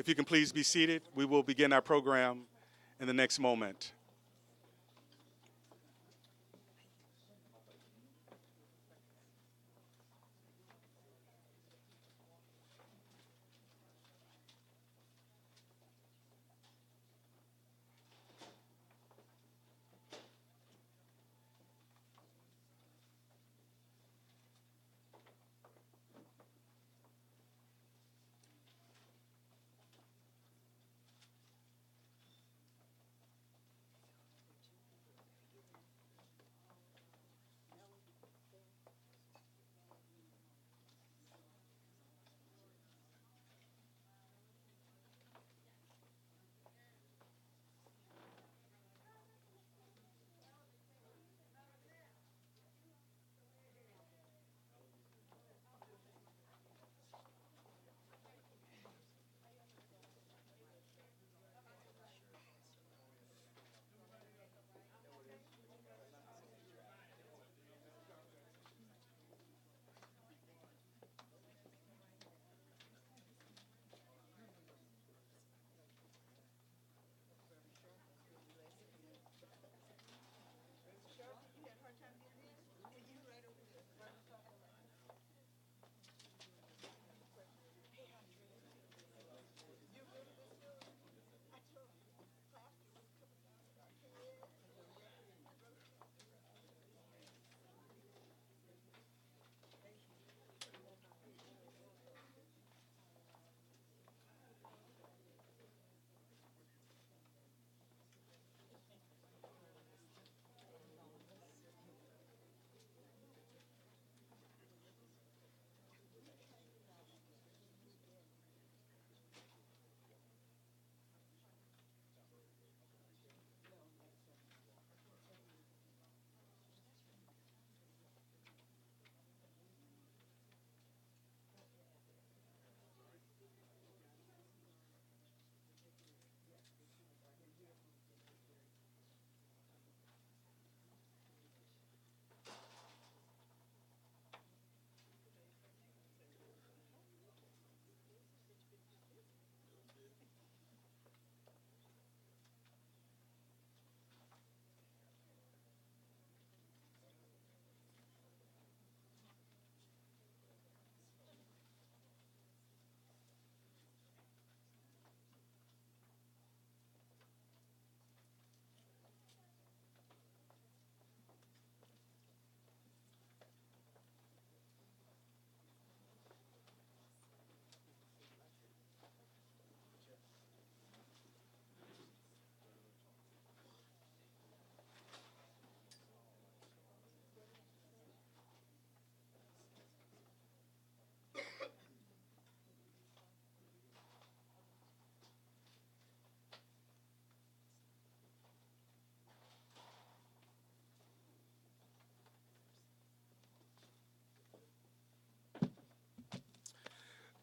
If you can please be seated, we will begin our program in the next moment.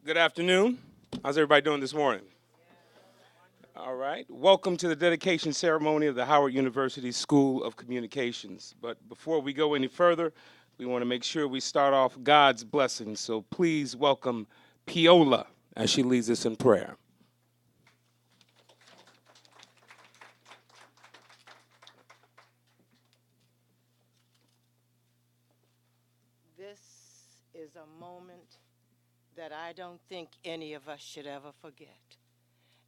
Good afternoon. How's everybody doing this morning? All right. Welcome to the dedication ceremony of the Howard University School of Communications. But before we go any further, we want to make sure we start off God's blessings. So please welcome Piola as she leads us in prayer. This is a moment that I don't think any of us should ever forget.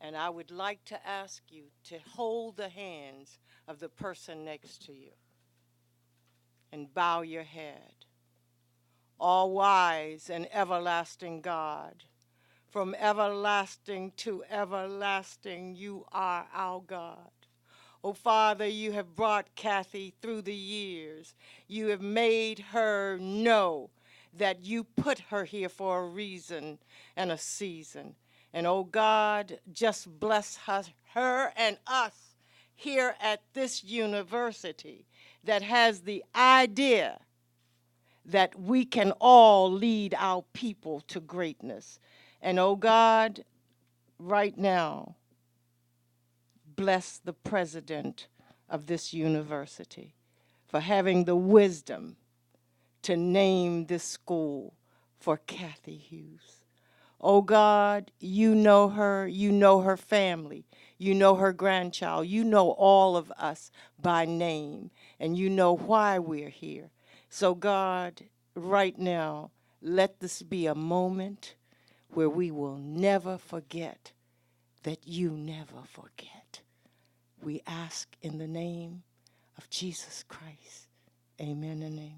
And I would like to ask you to hold the hands of the person next to you and bow your head. All wise and everlasting God, from everlasting to everlasting, you are our God. Oh, Father, you have brought Cathy through the years. You have made her know that you put her here for a reason and a season. And, oh, God, just bless her and us here at this university that has the idea that we can all lead our people to greatness. And, oh, God, right now, bless the president of this university for having the wisdom to name this school for Cathy Hughes. Oh God, you know her family, you know her grandchild, you know all of us by name, and you know why we're here. So God, right now, let this be a moment where we will never forget that you never forget. We ask in the name of Jesus Christ. Amen and amen.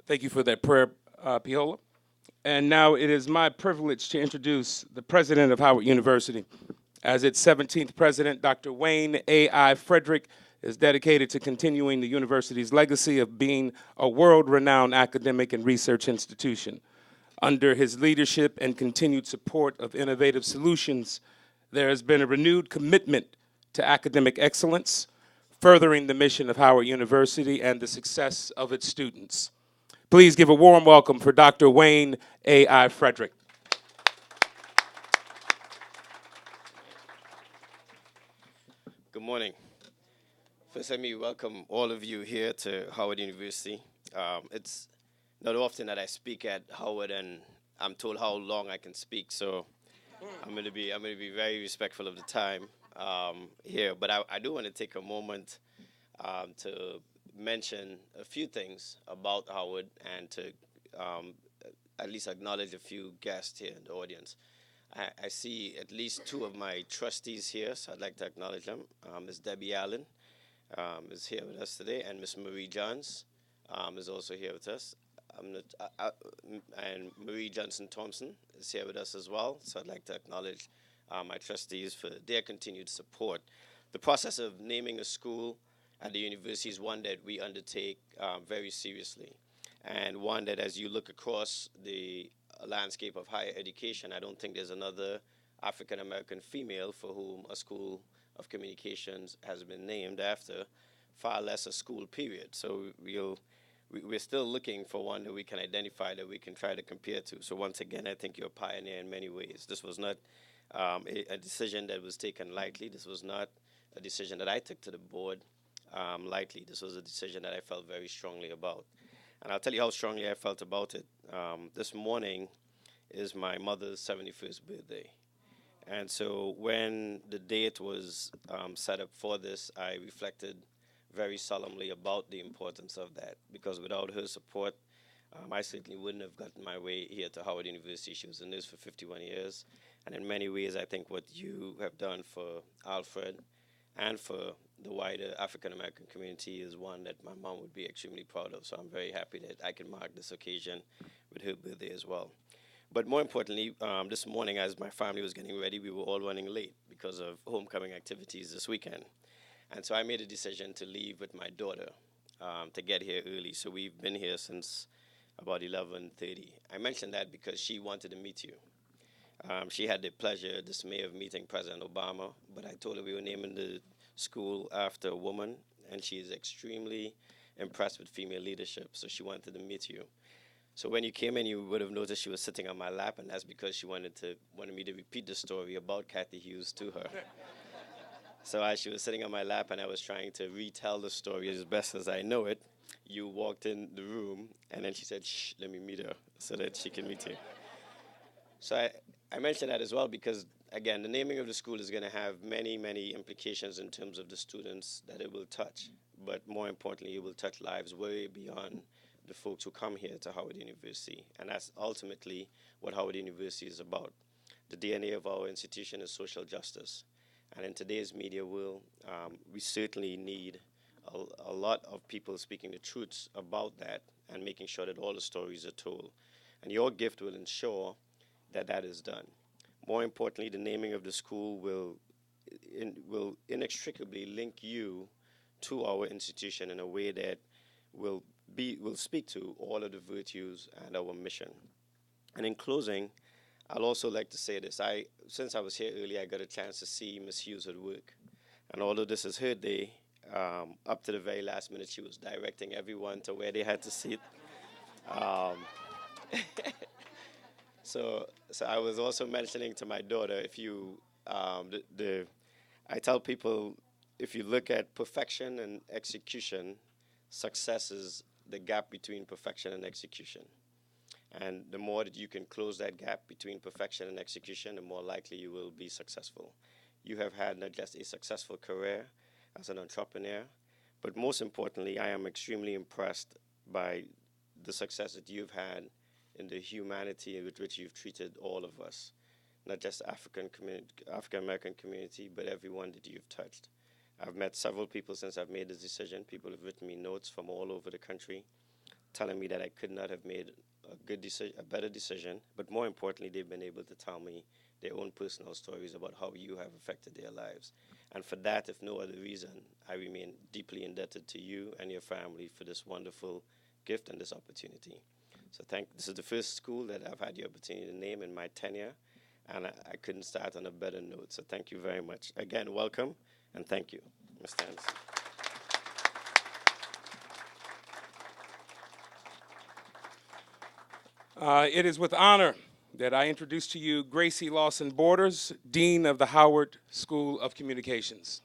Thank you for that prayer, Piola. And now it is my privilege to introduce the president of Howard University. As its 17th president, Dr. Wayne A.I. Frederick is dedicated to continuing the university's legacy of being a world-renowned academic and research institution. Under his leadership and continued support of innovative solutions, there has been a renewed commitment to academic excellence, furthering the mission of Howard University and the success of its students. Please give a warm welcome for Dr. Wayne A.I. Frederick. Good morning. First, let me welcome all of you here to Howard University. It's not often that I speak at Howard, and I'm told how long I can speak, so I'm gonna be very respectful of the time here. But I do want to take a moment to mention a few things about Howard and to um, at least acknowledge a few guests here in the audience. I see at least two of my trustees here, so I'd like to acknowledge them. Ms. Debbie Allen is here with us today, and Ms. Marie Johns is also here with us. And Marie Johnson Thompson is here with us as well, so I'd like to acknowledge my trustees for their continued support. The process of naming a school at the university is one that we undertake very seriously, and one that, as you look across the landscape of higher education, I don't think there's another African American female for whom a school of communications has been named after, far less a school period. So we're still looking for one that we can identify, that we can try to compare to. So once again, I think you're a pioneer in many ways. This was not a decision that was taken lightly. This was not a decision that I took to the board lightly. This was a decision that I felt very strongly about. And I'll tell you how strongly I felt about it. This morning is my mother's 71st birthday. And so when the date was set up for this, I reflected very solemnly about the importance of that, because without her support, I certainly wouldn't have gotten my way here to Howard University. She was a nurse for 51 years. And in many ways, I think what you have done for Alfred and for the wider African American community is one that my mom would be extremely proud of. So I'm very happy that I can mark this occasion with her birthday as well. But more importantly, this morning, as my family was getting ready, we were all running late because of homecoming activities this weekend. And so I made a decision to leave with my daughter to get here early. So we've been here since about 11:30. I mentioned that because she wanted to meet you. She had the pleasure this May of meeting President Obama, but I told her we were naming the school after a woman, and she is extremely impressed with female leadership, so she wanted to meet you. So when you came in, you would have noticed she was sitting on my lap, and that's because she wanted me to repeat the story about Cathy Hughes to her. So as she was sitting on my lap and I was trying to retell the story as best as I know it, you walked in the room, and then she said, "Shh, let me meet her so that she can meet you." So I mention that as well because, again, the naming of the school is going to have many, many implications in terms of the students that it will touch. But more importantly, it will touch lives way beyond the folks who come here to Howard University. And that's ultimately what Howard University is about. The DNA of our institution is social justice. And in today's media world, we certainly need a lot of people speaking the truths about that and making sure that all the stories are told. And your gift will ensure that that is done. More importantly, the naming of the school will inextricably link you to our institution in a way that will speak to all of the virtues and our mission. And in closing, I'll also like to say this. Since I was here earlier, I got a chance to see Ms. Hughes at work. And although this is her day, up to the very last minute, she was directing everyone to where they had to sit. Um, so I was also mentioning to my daughter, if you, I tell people if you look at perfection and execution, success is the gap between perfection and execution. And the more that you can close that gap between perfection and execution, the more likely you will be successful. You have had not just a successful career as an entrepreneur, but most importantly, I am extremely impressed by the success that you've had in the humanity with which you've treated all of us, not just African American community, but everyone that you've touched. I've met several people since I've made this decision. People have written me notes from all over the country telling me that I could not have made a better decision, but more importantly, they've been able to tell me their own personal stories about how you have affected their lives. And for that, if no other reason, I remain deeply indebted to you and your family for this wonderful gift and this opportunity. So this is the first school that I've had the opportunity to name in my tenure, and I couldn't start on a better note. So thank you very much. Again, welcome, and thank you, Mr. Anderson. It is with honor that I introduce to you Gracie Lawson Borders, Dean of the Howard School of Communications.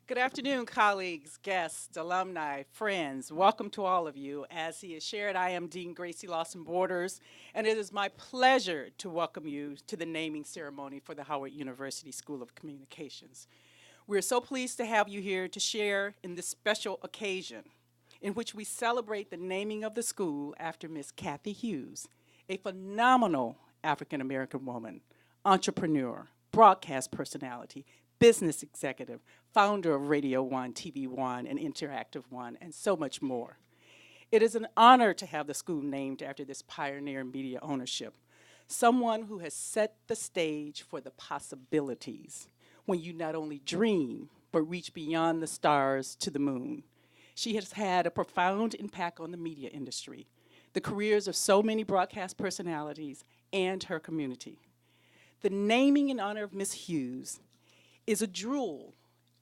Good afternoon, colleagues, guests, alumni, friends. Welcome to all of you. As he has shared, I am Dean Gracie Lawson Borders, and it is my pleasure to welcome you to the naming ceremony for the Howard University School of Communications. We're so pleased to have you here to share in this special occasion in which we celebrate the naming of the school after Miss Cathy Hughes, a phenomenal African-American woman, entrepreneur, broadcast personality, business executive, founder of Radio One, TV One, and Interactive One, and so much more. It is an honor to have the school named after this pioneer in media ownership, someone who has set the stage for the possibilities when you not only dream, but reach beyond the stars to the moon. She has had a profound impact on the media industry, the careers of so many broadcast personalities, and her community. The naming in honor of Miss Hughes is a jewel,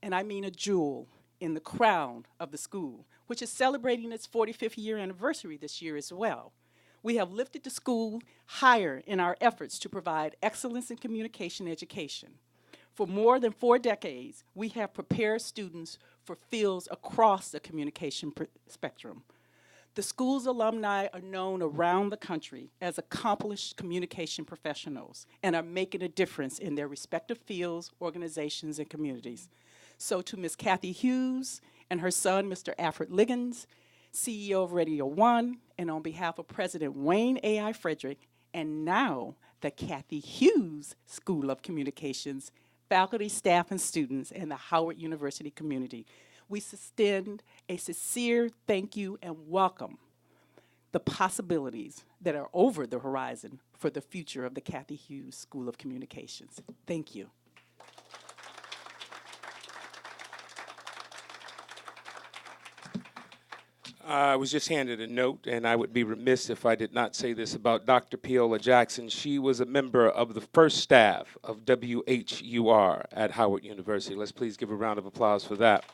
and I mean a jewel, in the crown of the school, which is celebrating its 45th year anniversary this year as well. We have lifted the school higher in our efforts to provide excellence in communication education. For more than 4 decades, we have prepared students for fields across the communication spectrum. The school's alumni are known around the country as accomplished communication professionals and are making a difference in their respective fields, organizations, and communities. So to Ms. Cathy Hughes and her son, Mr. Alfred Liggins, CEO of Radio One, and on behalf of President Wayne A.I. Frederick, and now the Cathy Hughes School of Communications, faculty, staff, and students, and the Howard University community, we extend a sincere thank you and welcome the possibilities that are over the horizon for the future of the Cathy Hughes School of Communications. Thank you. I was just handed a note, and I would be remiss if I did not say this about Dr. Peola Jackson. She was a member of the first staff of WHUR at Howard University. Let's please give a round of applause for that.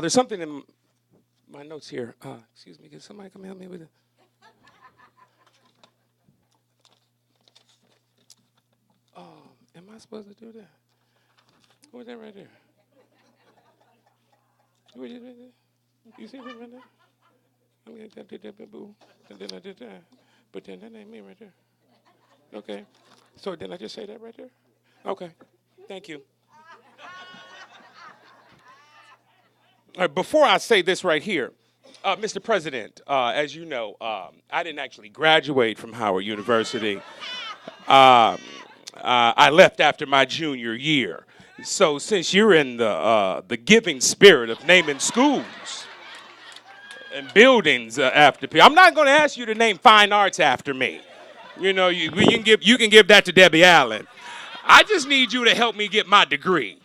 There's something in my notes here. Excuse me, can somebody come help me with it? Oh, am I supposed to do that? What's that right there? What is it right there? You see that right there? I mean, I did that, boo. And then I did that. But then that ain't me right there. Okay. So then I just say that right there? Okay. Thank you. All right, before I say this right here, Mr. President, as you know, I didn't actually graduate from Howard University. I left after my junior year. So since you're in the giving spirit of naming schools and buildings after people, I'm not going to ask you to name fine arts after me. You know, you can give that to Debbie Allen. I just need you to help me get my degree.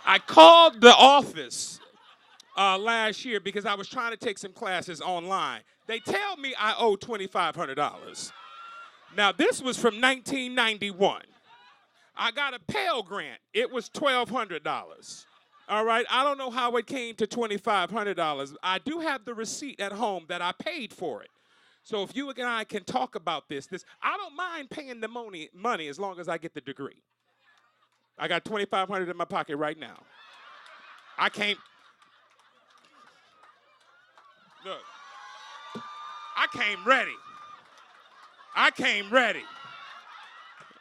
I called the office last year because I was trying to take some classes online. They tell me I owe $2,500. Now, this was from 1991. I got a Pell Grant. It was $1,200. All right, I don't know how it came to $2,500. I do have the receipt at home that I paid for it. So if you and I can talk about this, I don't mind paying the money as long as I get the degree. I got $2,500 in my pocket right now. I can't. Look, I came ready. I came ready.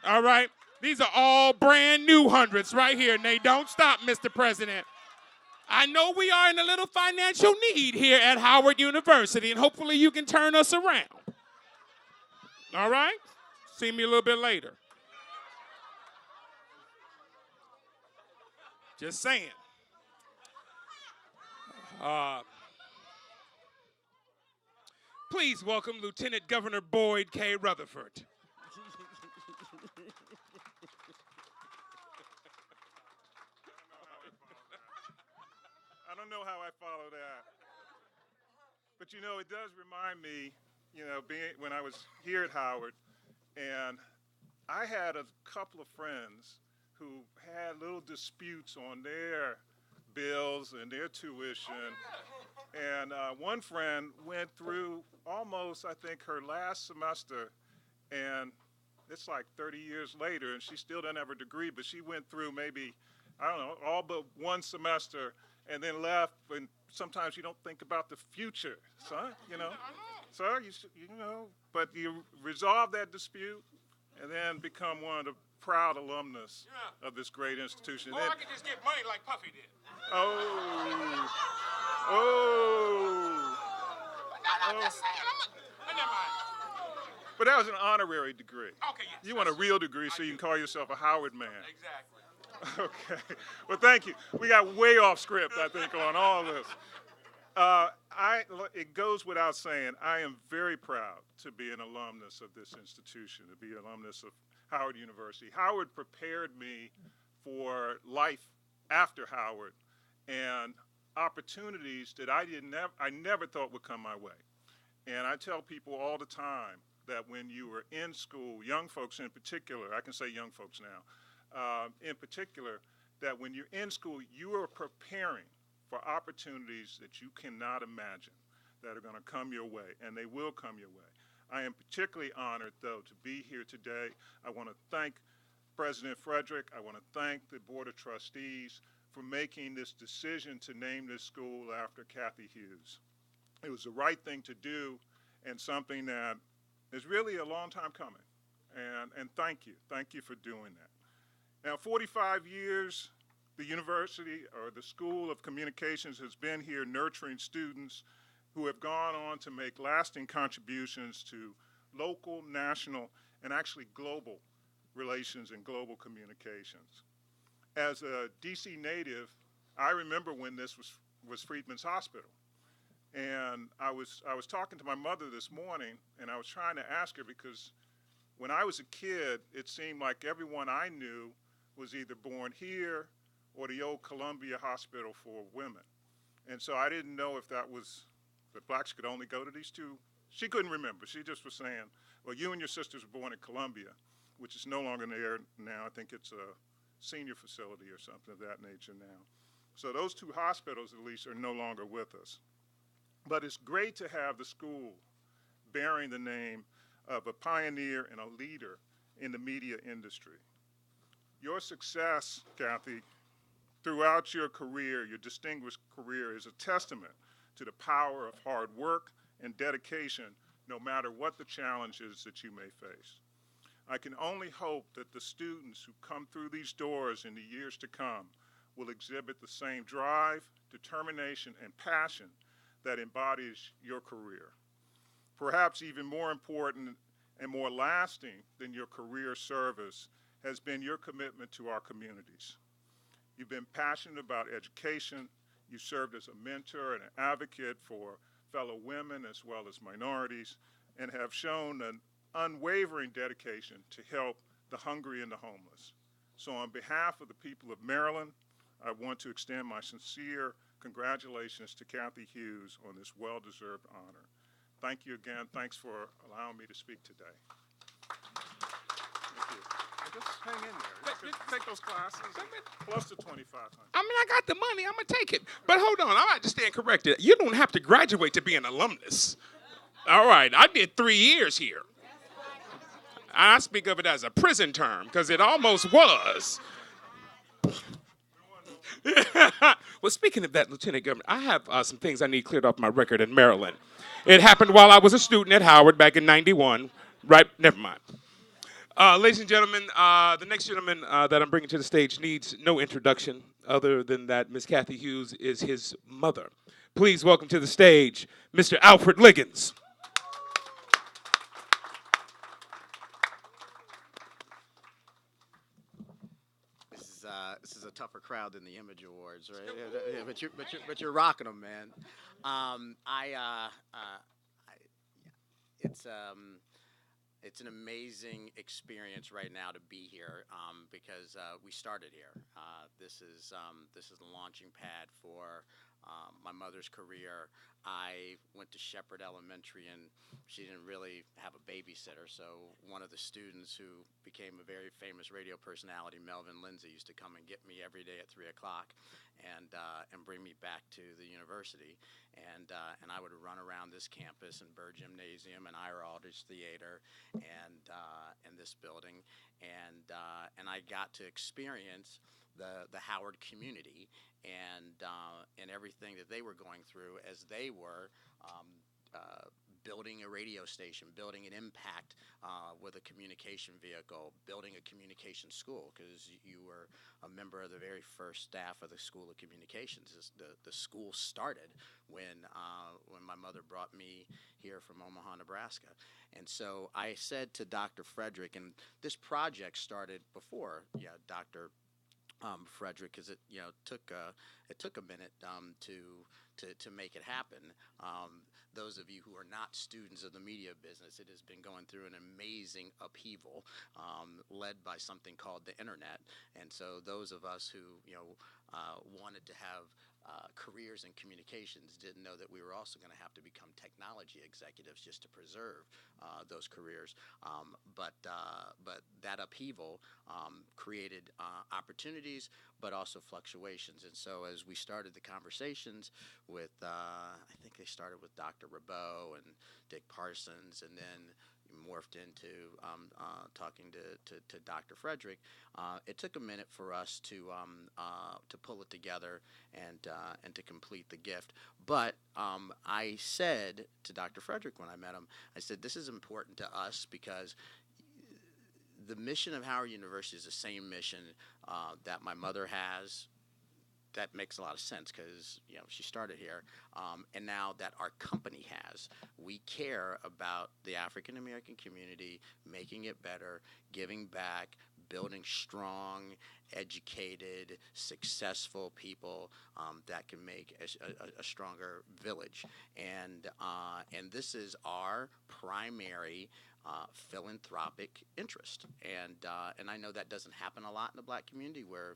All right? These are all brand new hundreds right here, and they don't stop, Mr. President. I know we are in a little financial need here at Howard University, and hopefully you can turn us around. All right? See me a little bit later. Just saying. Please welcome Lieutenant Governor Boyd K. Rutherford. I don't know how I follow that. But you know, it does remind me, you know, when I was here at Howard, and I had a couple of friends who had little disputes on their bills and their tuition. And one friend went through almost, I think, her last semester, and it's like 30 years later, and she still doesn't have a degree, but she went through maybe, I don't know, all but one semester, and then left. And sometimes you don't think about the future, son, you know. Sir, you know, but you resolve that dispute and then become one of the proud alumnus of this great institution. Or I could just get money like Puffy did. Oh. I'm just saying. Never mind. But that was an honorary degree. Okay, yes. You want a real degree so you can call yourself a Howard man. Exactly. Okay. Well, thank you. We got way off script, I think, on all this. It goes without saying, I am very proud to be an alumnus of this institution, to be an alumnus of Howard University. Howard prepared me for life after Howard and opportunities that I never thought would come my way. And I tell people all the time that when you were in school, young folks in particular, I can say young folks now, in particular, that when you're in school, you are preparing for opportunities that you cannot imagine that are going to come your way, and they will come your way. I am particularly honored, though, to be here today. I want to thank President Frederick. I want to thank the Board of Trustees for making this decision to name this school after Cathy Hughes. It was the right thing to do and something that is really a long time coming. And thank you. Thank you for doing that. Now, 45 years, the university or the School of Communications has been here nurturing students who have gone on to make lasting contributions to local, national, and actually global relations and global communications. As a DC native, I remember when this was Freedman's Hospital. And I was talking to my mother this morning, and I was trying to ask her because when I was a kid, it seemed like everyone I knew was either born here or the old Columbia Hospital for Women. And so I didn't know if that blacks could only go to these two. She couldn't remember. She just was saying, well, you and your sisters were born in Columbia, which is no longer there now. I think it's a senior facility or something of that nature now. So those two hospitals, at least, are no longer with us. But it's great to have the school bearing the name of a pioneer and a leader in the media industry. Your success, Cathy, throughout your career, your distinguished career, is a testament to the power of hard work and dedication, no matter what the challenges that you may face. I can only hope that the students who come through these doors in the years to come will exhibit the same drive, determination, and passion that embodies your career. Perhaps even more important and more lasting than your career service has been your commitment to our communities. You've been passionate about education. You served as a mentor and an advocate for fellow women as well as minorities, and have shown an unwavering dedication to help the hungry and the homeless. So on behalf of the people of Maryland, I want to extend my sincere congratulations to Cathy Hughes on this well-deserved honor. Thank you again. Thanks for allowing me to speak today. Thank you. Just hang in there. take those classes. Plus the 2,500. I mean, I got the money. I'm going to take it. But hold on. I might just stand corrected. You don't have to graduate to be an alumnus. All right. I did 3 years here. I speak of it as a prison term because it almost was. Well, speaking of that, Lieutenant Governor, I have some things I need cleared off my record in Maryland. It happened while I was a student at Howard back in '91. Right, never mind. Ladies and gentlemen, the next gentleman that I'm bringing to the stage needs no introduction other than that Miss Cathy Hughes is his mother. Please welcome to the stage Mr. Alfred Liggins. This is a tougher crowd than the Image Awards, right? Yeah, but you're rocking them, man. It's an amazing experience right now to be here because we started here. This is the launching pad for my mother's career. I went to Shepherd Elementary, and she didn't really have a babysitter, so one of the students who became a very famous radio personality, Melvin Lindsay, used to come and get me every day at 3 o'clock and bring me back to the university. And I would run around this campus and Burr Gymnasium and Ira Aldrich Theater and this building. And I got to experience the Howard community and everything that they were going through as they were building a radio station, building an impact with a communication vehicle, building a communication school, because you were a member of the very first staff of the School of Communications. The school started when my mother brought me here from Omaha, Nebraska. And so I said to Dr. Frederick, and this project started before Dr. Frederick, because it took a minute to make it happen. Those of you who are not students of the media business, it has been going through an amazing upheaval, led by something called the internet. And so those of us who wanted to have careers in communications didn't know that we were also going to have to become technology executives just to preserve those careers. But that upheaval created opportunities, but also fluctuations. And so as we started the conversations with, I think they started with Dr. Rabot and Dick Parsons, and then morphed into talking to Dr. Frederick. It took a minute for us to pull it together and to complete the gift. But I said to Dr. Frederick when I met him, I said, this is important to us because the mission of Howard University is the same mission that my mother has. That makes a lot of sense because she started here, and now that our company has, we care about the African American community, making it better, giving back, building strong, educated, successful people that can make a stronger village, and this is our primary philanthropic interest, and I know that doesn't happen a lot in the black community where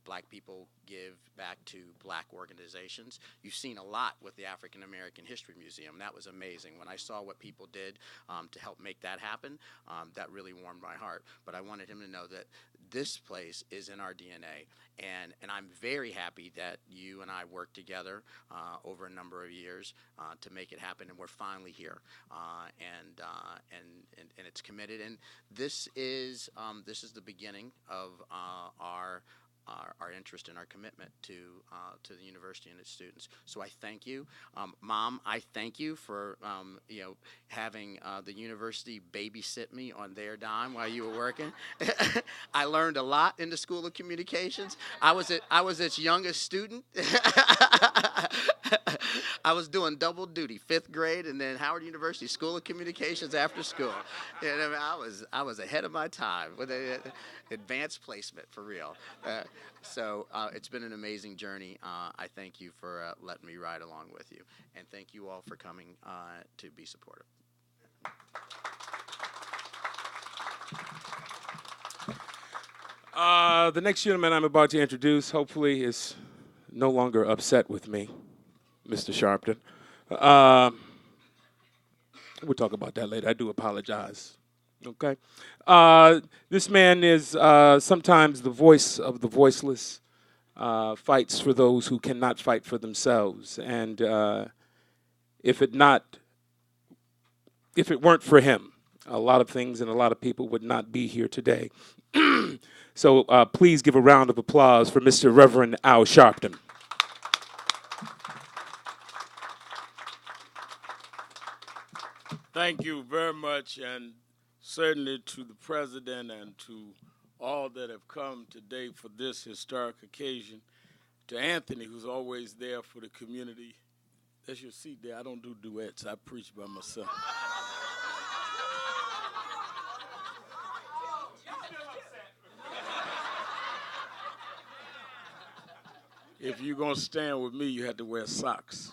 black people give back to black organizations. You've seen a lot with the African American History Museum. That was amazing. When I saw what people did to help make that happen, that really warmed my heart. But I wanted him to know that this place is in our DNA, and I'm very happy that you and I worked together over a number of years to make it happen, and we're finally here, and it's committed. And this is the beginning of our interest and our commitment to the university and its students. So I thank you, Mom. I thank you for having the university babysit me on their dime while you were working. I learned a lot in the School of Communications. I was its youngest student. I was doing double duty, 5th grade, and then Howard University School of Communications after school. And I was ahead of my time with advanced placement for real. So it's been an amazing journey. I thank you for letting me ride along with you, and thank you all for coming to be supportive. The next gentleman I'm about to introduce hopefully is no longer upset with me, Mr. Sharpton. We'll talk about that later. I do apologize Okay. This man is sometimes the voice of the voiceless, fights for those who cannot fight for themselves. And if it not, if it weren't for him, a lot of things and a lot of people would not be here today. So please give a round of applause for Mr. Reverend Al Sharpton. Thank you very much, and certainly to the president and to all that have come today for this historic occasion. To Anthony, who's always there for the community. That's your seat there. I don't do duets. I preach by myself. If you're going to stand with me, you have to wear socks.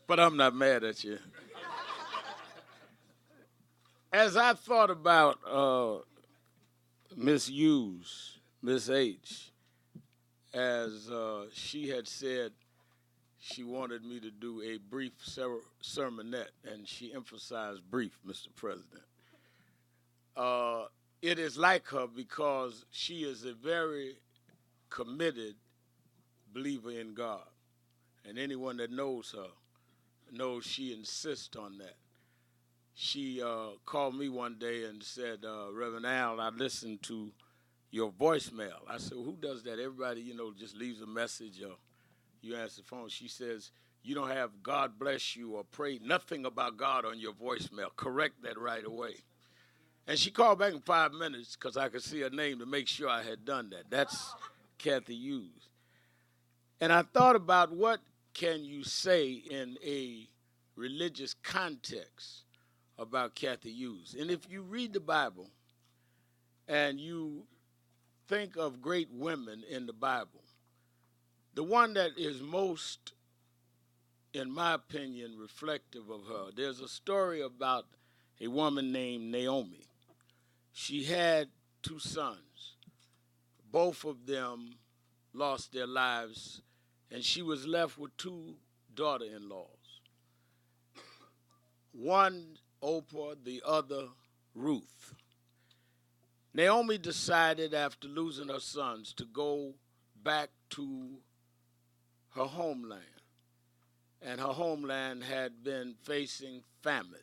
But I'm not mad at you. As I thought about Miss Hughes, Miss H, as she had said she wanted me to do a brief sermonette, and she emphasized brief, Mr. President. It is like her because she is a very committed believer in God. And anyone that knows her knows she insists on that. She called me one day and said, Reverend Al, I listened to your voicemail. I said, well, who does that? Everybody, just leaves a message or you answer the phone. She says, you don't have God bless you or pray nothing about God on your voicemail. Correct that right away. And she called back in 5 minutes because I could see her name to make sure I had done that. That's Cathy Hughes. And I thought about what can you say in a religious context about Cathy Hughes. And if you read the Bible and you think of great women in the Bible, the one that is most, in my opinion, reflective of her, there's a story about a woman named Naomi. She had 2 sons. Both of them lost their lives, and she was left with 2 daughter-in-laws. One, Oprah, the other, Ruth. Naomi decided after losing her sons to go back to her homeland, and her homeland had been facing famine.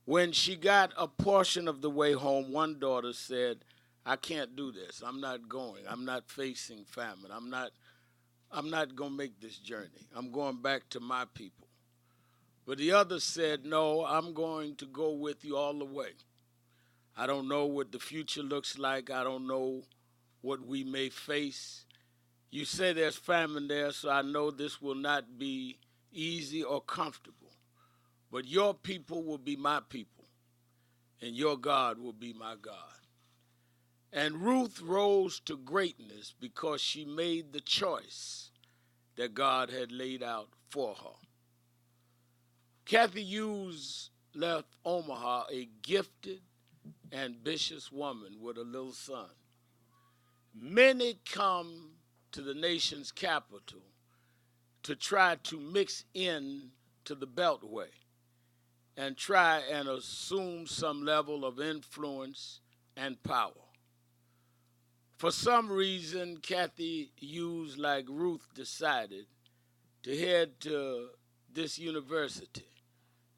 When she got a portion of the way home, one daughter said, I can't do this. I'm not going. I'm not facing famine. I'm not going to make this journey. I'm going back to my people. But the other said, no, I'm going to go with you all the way. I don't know what the future looks like. I don't know what we may face. You say there's famine there, so I know this will not be easy or comfortable. But your people will be my people, and your God will be my God. And Ruth rose to greatness because she made the choice that God had laid out for her. Cathy Hughes left Omaha a gifted, ambitious woman with a little son. Many come to the nation's capital to try to mix in to the Beltway and try and assume some level of influence and power. For some reason, Cathy Hughes, like Ruth, decided to head to this university,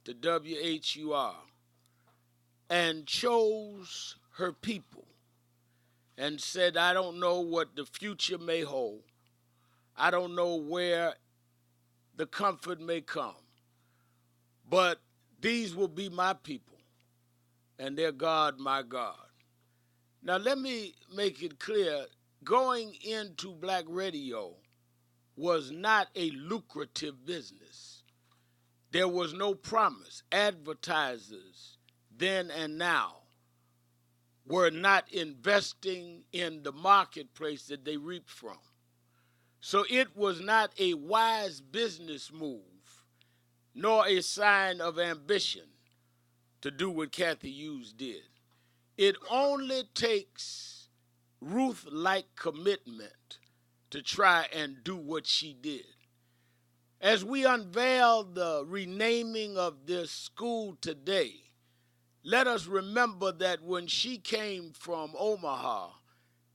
to WHUR, and chose her people and said, I don't know what the future may hold. I don't know where the comfort may come, but these will be my people, and their God, my God. Now, let me make it clear, going into black radio was not a lucrative business. There was no promise. Advertisers, then and now, were not investing in the marketplace that they reaped from. So it was not a wise business move, nor a sign of ambition to do what Cathy Hughes did. It only takes Ruth-like commitment to try and do what she did. As we unveil the renaming of this school today, let us remember that when she came from Omaha,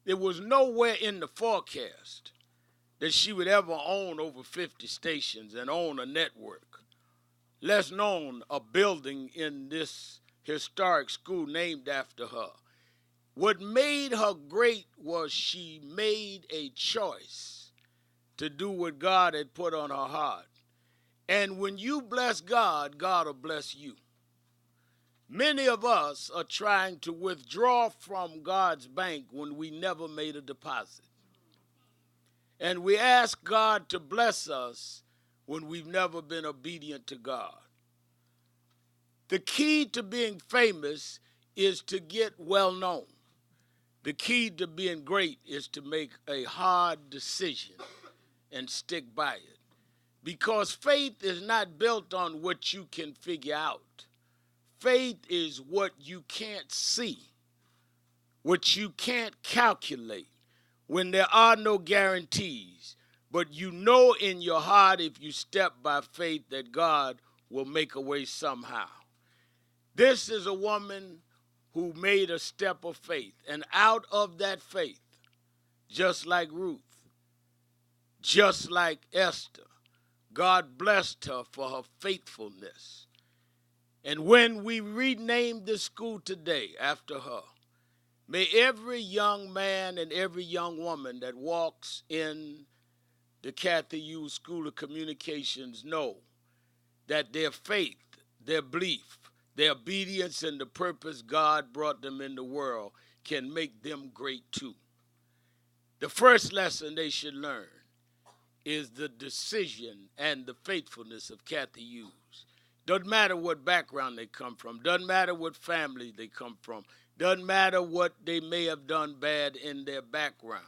there was nowhere in the forecast that she would ever own over 50 stations and own a network, less known a building in this historic school named after her. What made her great was she made a choice to do what God had put on her heart. And when you bless God, God will bless you. Many of us are trying to withdraw from God's bank when we never made a deposit. And we ask God to bless us when we've never been obedient to God. The key to being famous is to get well known. The key to being great is to make a hard decision and stick by it. Because faith is not built on what you can figure out. Faith is what you can't see, what you can't calculate, when there are no guarantees. But you know in your heart, if you step by faith, that God will make a way somehow. This is a woman who made a step of faith. And out of that faith, just like Ruth, just like Esther, God blessed her for her faithfulness. And when we rename this school today after her, may every young man and every young woman that walks in the Cathy Hughes School of Communications know that their faith, their belief, their obedience and the purpose God brought them in the world can make them great too. The first lesson they should learn is the decision and the faithfulness of Cathy Hughes. Doesn't matter what background they come from, doesn't matter what family they come from, doesn't matter what they may have done bad in their backgrounds.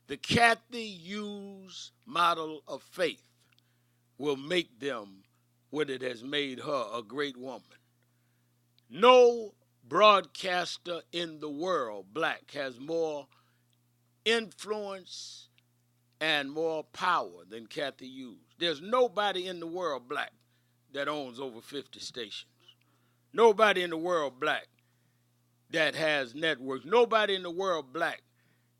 The Cathy Hughes model of faith will make them what it has made her, a great woman. No broadcaster in the world, black, has more influence and more power than Cathy Hughes. There's nobody in the world, black, that owns over 50 stations. Nobody in the world, black, that has networks. Nobody in the world, black,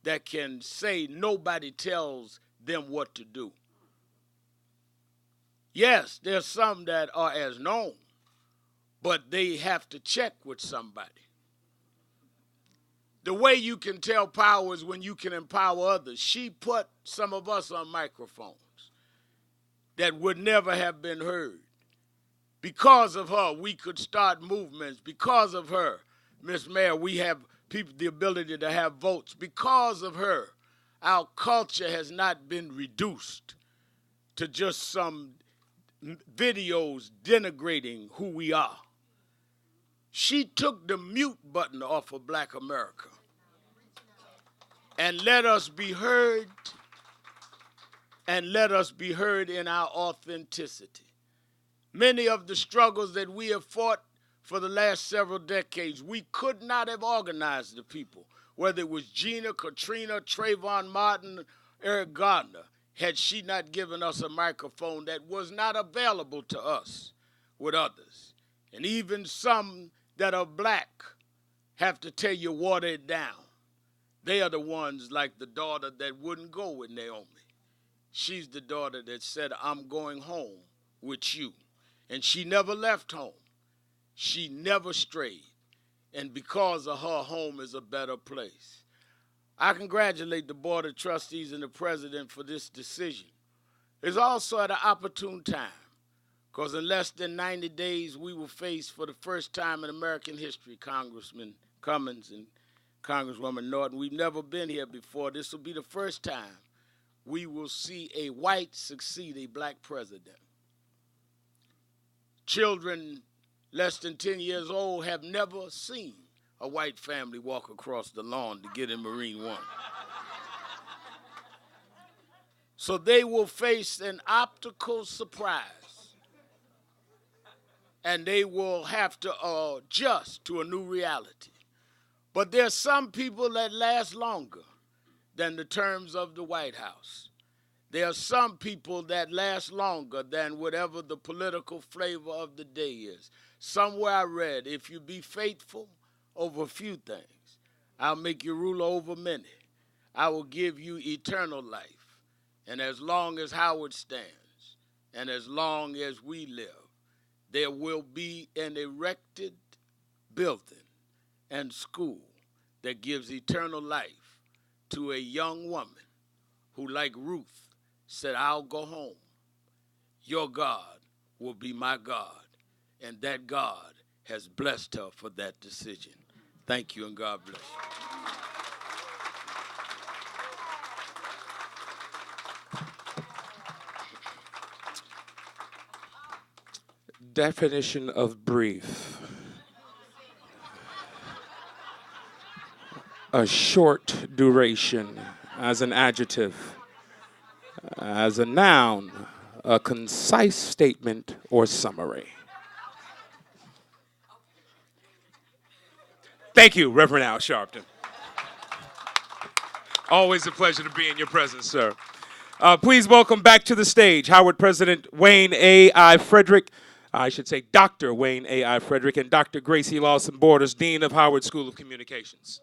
that can say nobody tells them what to do. Yes, there's some that are as known, but they have to check with somebody. The way you can tell power is when you can empower others. She put some of us on microphones that would never have been heard. Because of her, we could start movements. Because of her, Miss Mayor, we have people the ability to have votes. Because of her, our culture has not been reduced to just some videos denigrating who we are. She took the mute button off of Black America and let us be heard, and let us be heard in our authenticity. Many of the struggles that we have fought for the last several decades, we could not have organized the people, whether it was Gina, Katrina, Trayvon Martin, Eric Gardner, had she not given us a microphone that was not available to us with others. And even some that are black have to tell you water it down. They are the ones like the daughter that wouldn't go with Naomi. She's the daughter that said, I'm going home with you. And she never left home. She never strayed. And because of her, home is a better place. I congratulate the Board of Trustees and the President for this decision. It's also at an opportune time, because in less than 90 days, we will face for the first time in American history, Congressman Cummings and Congresswoman Norton. We've never been here before. This will be the first time we will see a white succeed a black president. Children less than 10 years old have never seen a white family walk across the lawn to get in Marine One. So they will face an optical surprise, and they will have to adjust to a new reality. But there are some people that last longer than the terms of the White House. There are some people that last longer than whatever the political flavor of the day is. Somewhere I read, if you be faithful over a few things, I'll make you ruler over many. I will give you eternal life. And as long as Howard stands, and as long as we live, there will be an erected building and school that gives eternal life to a young woman who, like Ruth, said, I'll go home. Your God will be my God. And that God has blessed her for that decision. Thank you, and God bless you. Definition of brief. A short duration as an adjective. As a noun, a concise statement or summary. Thank you, Reverend Al Sharpton. Always a pleasure to be in your presence, sir. Please welcome back to the stage Howard President Wayne A.I. Frederick. I should say Dr. Wayne A.I. Frederick and Dr. Gracie Lawson Borders, Dean of Howard School of Communications.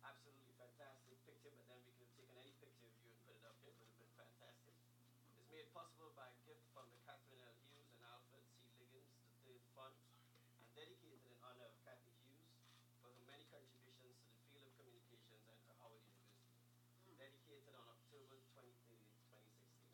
Absolutely fantastic picture, but then we could have taken any picture of you and put it up here. It would have been fantastic. It's made possible by a gift from the Cathy Hughes and Alfred C. Liggins III Fund, and dedicated in honor of Cathy Hughes for her many contributions to the field of communications and to Howard University. Dedicated on October 23rd, 2016.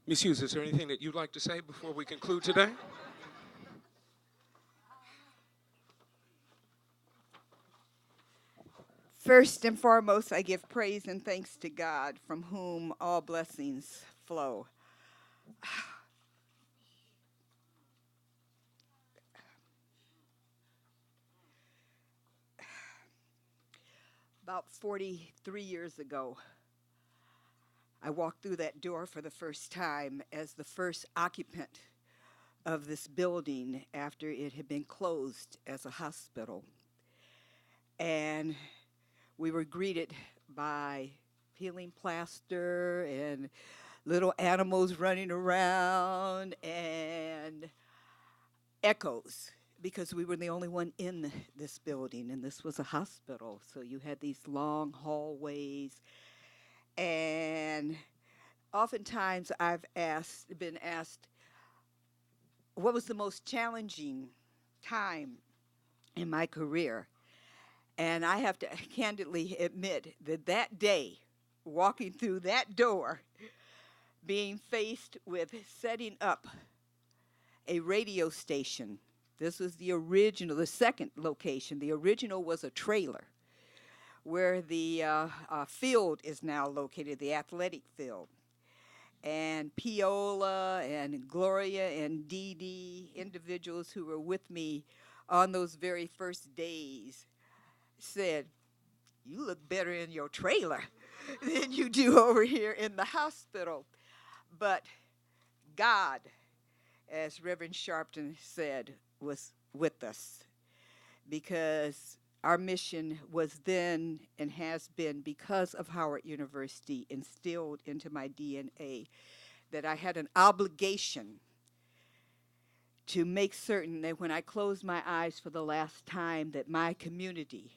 Ms. Hughes, is there anything that you'd like to say before we conclude today? First and foremost, I give praise and thanks to God, from whom all blessings flow. About 43 years ago, I walked through that door for the first time as the first occupant of this building after it had been closed as a hospital. And we were greeted by peeling plaster and little animals running around and echoes, because we were the only one in this building, and this was a hospital. So you had these long hallways. And oftentimes I've been asked, what was the most challenging time in my career? And I have to candidly admit that that day, walking through that door, being faced with setting up a radio station. This was the original, the second location. The original was a trailer where the field is now located, the athletic field. And Piola and Gloria and Dee Dee, individuals who were with me on those very first days, said, you look better in your trailer than you do over here in the hospital. But God, as Reverend Sharpton said, was with us, because our mission was then and has been, because of Howard University, instilled into my DNA that I had an obligation to make certain that when I closed my eyes for the last time, that my community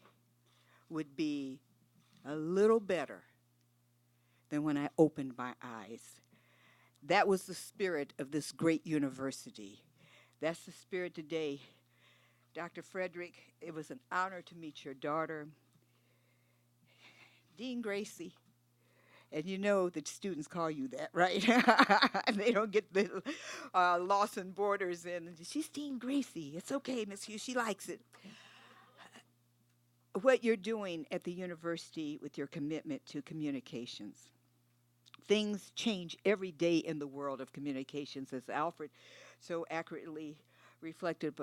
would be a little better than when I opened my eyes. That was the spirit of this great university. That's the spirit today. Dr. Frederick, it was an honor to meet your daughter, Dean Gracie. And you know that students call you that, right? They don't get the Lawson Borders in. She's Dean Gracie. It's okay, Miss Hughes. She likes it. What you're doing at the university with your commitment to communications. Things change every day in the world of communications, as Alfred so accurately reflected.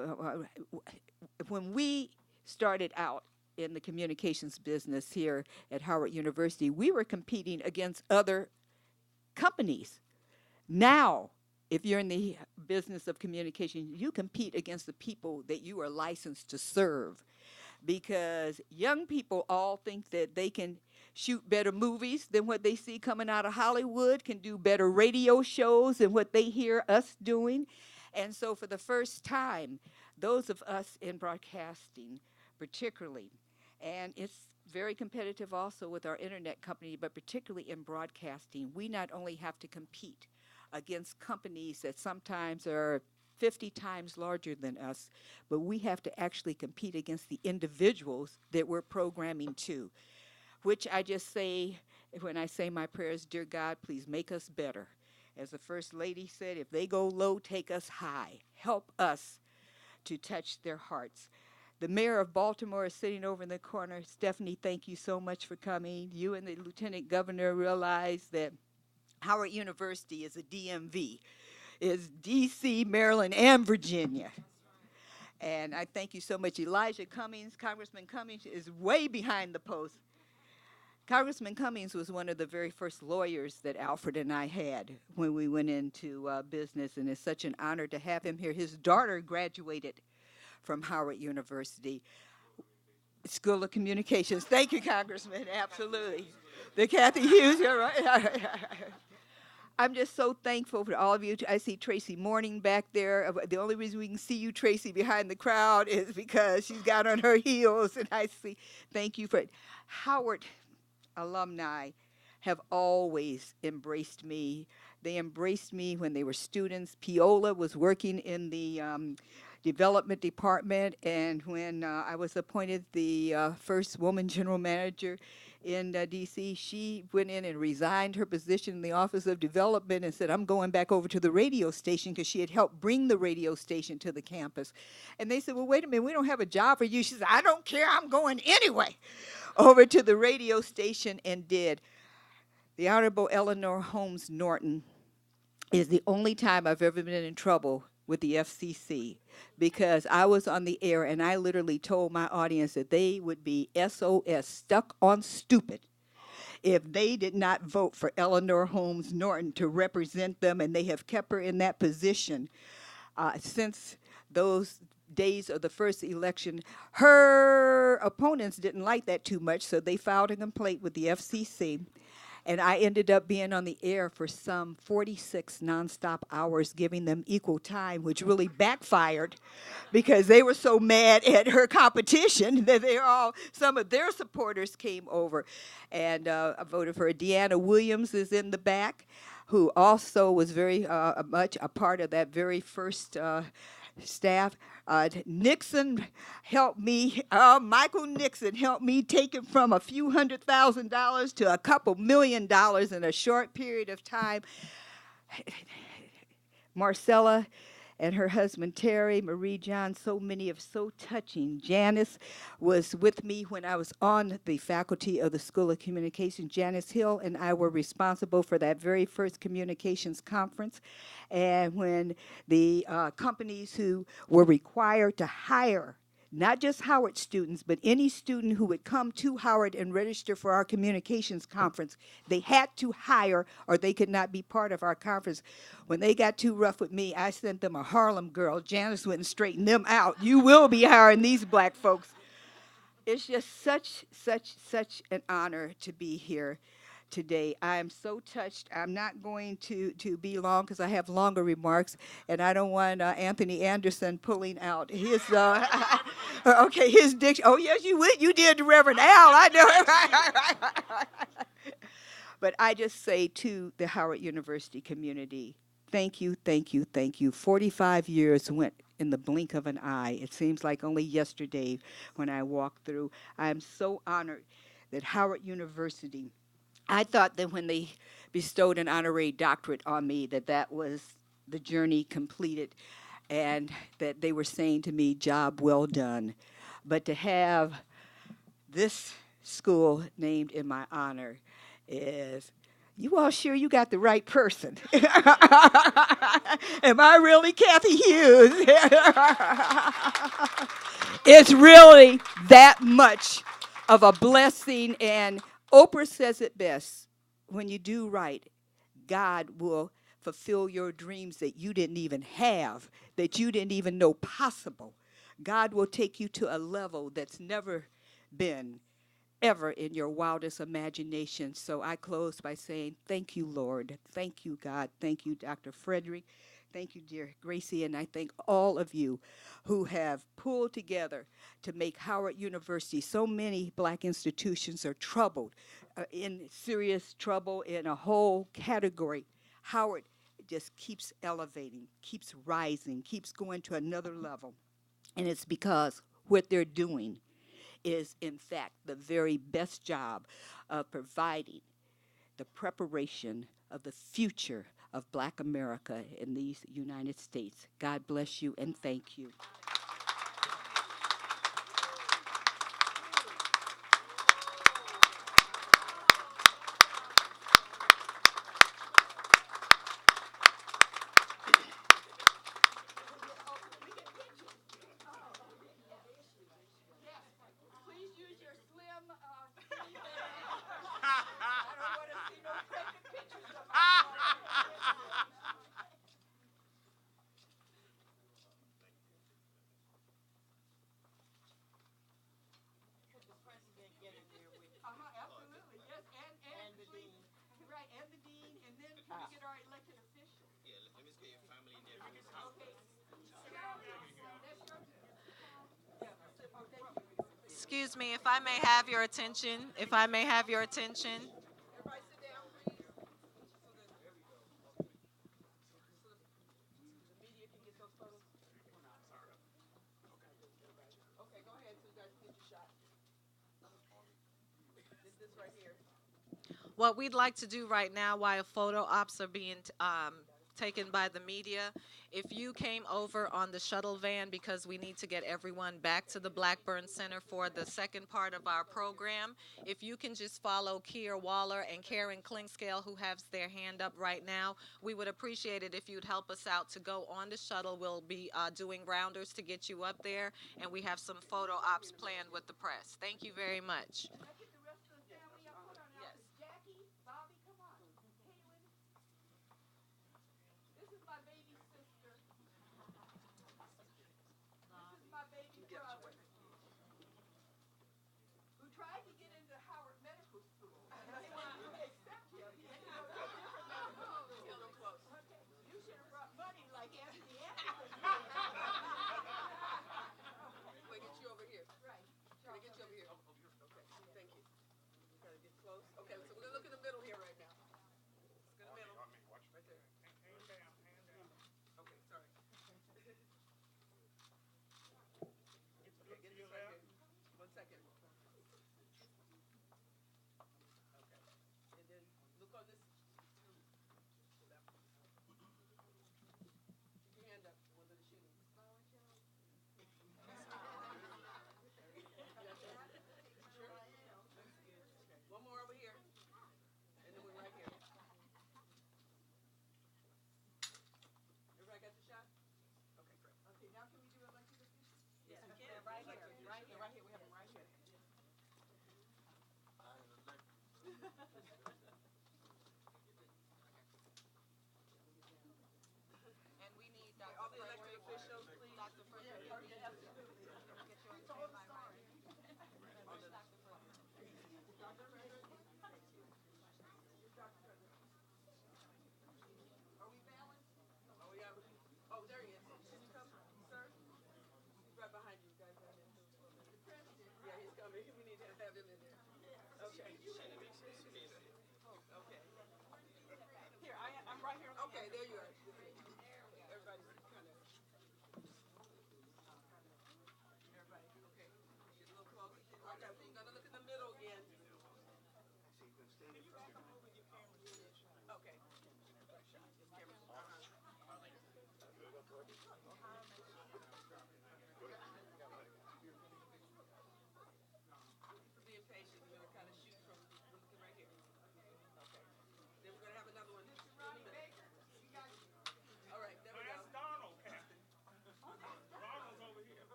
When we started out in the communications business here at Howard University, we were competing against other companies. Now, if you're in the business of communication, you compete against the people that you are licensed to serve, because young people all think that they can shoot better movies than what they see coming out of Hollywood, can do better radio shows than what they hear us doing. And so for the first time, those of us in broadcasting particularly, and it's very competitive also with our internet company, but particularly in broadcasting, we not only have to compete against companies that sometimes are 50 times larger than us, but we have to actually compete against the individuals that we're programming to, which I just say, when I say my prayers, dear God, please make us better. As the First Lady said, if they go low, take us high. Help us to touch their hearts. The mayor of Baltimore is sitting over in the corner. Stephanie, thank you so much for coming. You and the lieutenant governor realize that Howard University is a DMV. It's D.C., Maryland, and Virginia. And I thank you so much. Elijah Cummings, Congressman Cummings, is way behind the post. Congressman Cummings was one of the very first lawyers that Alfred and I had when we went into business, and it's such an honor to have him here. His daughter graduated from Howard University School of Communications. Thank you, Congressman. Absolutely. The Cathy Hughes, you're right. I'm just so thankful for all of you. I see Tracy Morning back there. The only reason we can see you, Tracy, behind the crowd is because she's got on her heels, and I see. Thank you for it. Howard alumni have always embraced me. They embraced me when they were students. Piola was working in the development department, and when I was appointed the first woman general manager in D.C., she went in and resigned her position in the Office of Development and said, I'm going back over to the radio station, because she had helped bring the radio station to the campus. And they said, well, wait a minute, we don't have a job for you. She said, I don't care, I'm going anyway over to the radio station, and did. The Honorable Eleanor Holmes Norton is the only time I've ever been in trouble with the FCC, because I was on the air and I literally told my audience that they would be SOS, stuck on stupid, if they did not vote for Eleanor Holmes Norton to represent them, and they have kept her in that position since those days of the first election. Her opponents didn't like that too much, so they filed a complaint with the FCC. And I ended up being on the air for some 46 nonstop hours, giving them equal time, which really backfired, because they were so mad at her competition that some of their supporters came over. And I voted for her. Deanna Williams is in the back, who also was very much a part of that very first staff. Nixon helped me, Michael Nixon helped me take it from a few $100,000 to a couple $1 million in a short period of time. Marcella and her husband Terry, Marie John, so many of so touching. Janice was with me when I was on the faculty of the School of Communication. Janice Hill and I were responsible for that very first communications conference. And when the companies who were required to hire not just Howard students, but any student who would come to Howard and register for our communications conference, they had to hire or they could not be part of our conference. When they got too rough with me, I sent them a Harlem girl. Janice went and straightened them out. You will be hiring these black folks. It's just such an honor to be here today. I am so touched. I'm not going to be long because I have longer remarks, and I don't want Anthony Anderson pulling out his okay, his diction. Oh yes, you would. You did, Reverend Al. I know. But I just say to the Howard University community, thank you, thank you, thank you. 45 years went in the blink of an eye. It seems like only yesterday when I walked through. I am so honored that Howard University, I thought that when they bestowed an honorary doctorate on me, that was the journey completed and that they were saying to me, job well done. But to have this school named in my honor is, you all sure you got the right person? Am I really Cathy Hughes? It's really that much of a blessing, and Oprah says it best: when you do right, God will fulfill your dreams that you didn't even have, that you didn't even know possible. God will take you to a level that's never been ever in your wildest imagination. So I close by saying, thank you, Lord. Thank you, God. Thank you, Dr. Frederick. Thank you, dear Gracie. And I thank all of you who have pulled together to make Howard University. So many black institutions are troubled, in serious trouble in a whole category. Howard just keeps elevating, keeps rising, keeps going to another level. And it's because what they're doing is, in fact, the very best job of providing the preparation of the future of Black America in these United States. God bless you and thank you. Excuse me, if I may have your attention, if I may have your attention. What we'd like to do right now while photo ops are being taken by the media, if you came over on the shuttle van, because we need to get everyone back to the Blackburn Center for the second part of our program, if you can just follow Kier Waller and Karen Klingscale, who has their hand up right now, we would appreciate it if you'd help us out to go on the shuttle. We'll be doing rounders to get you up there, and we have some photo ops planned with the press. Thank you very much.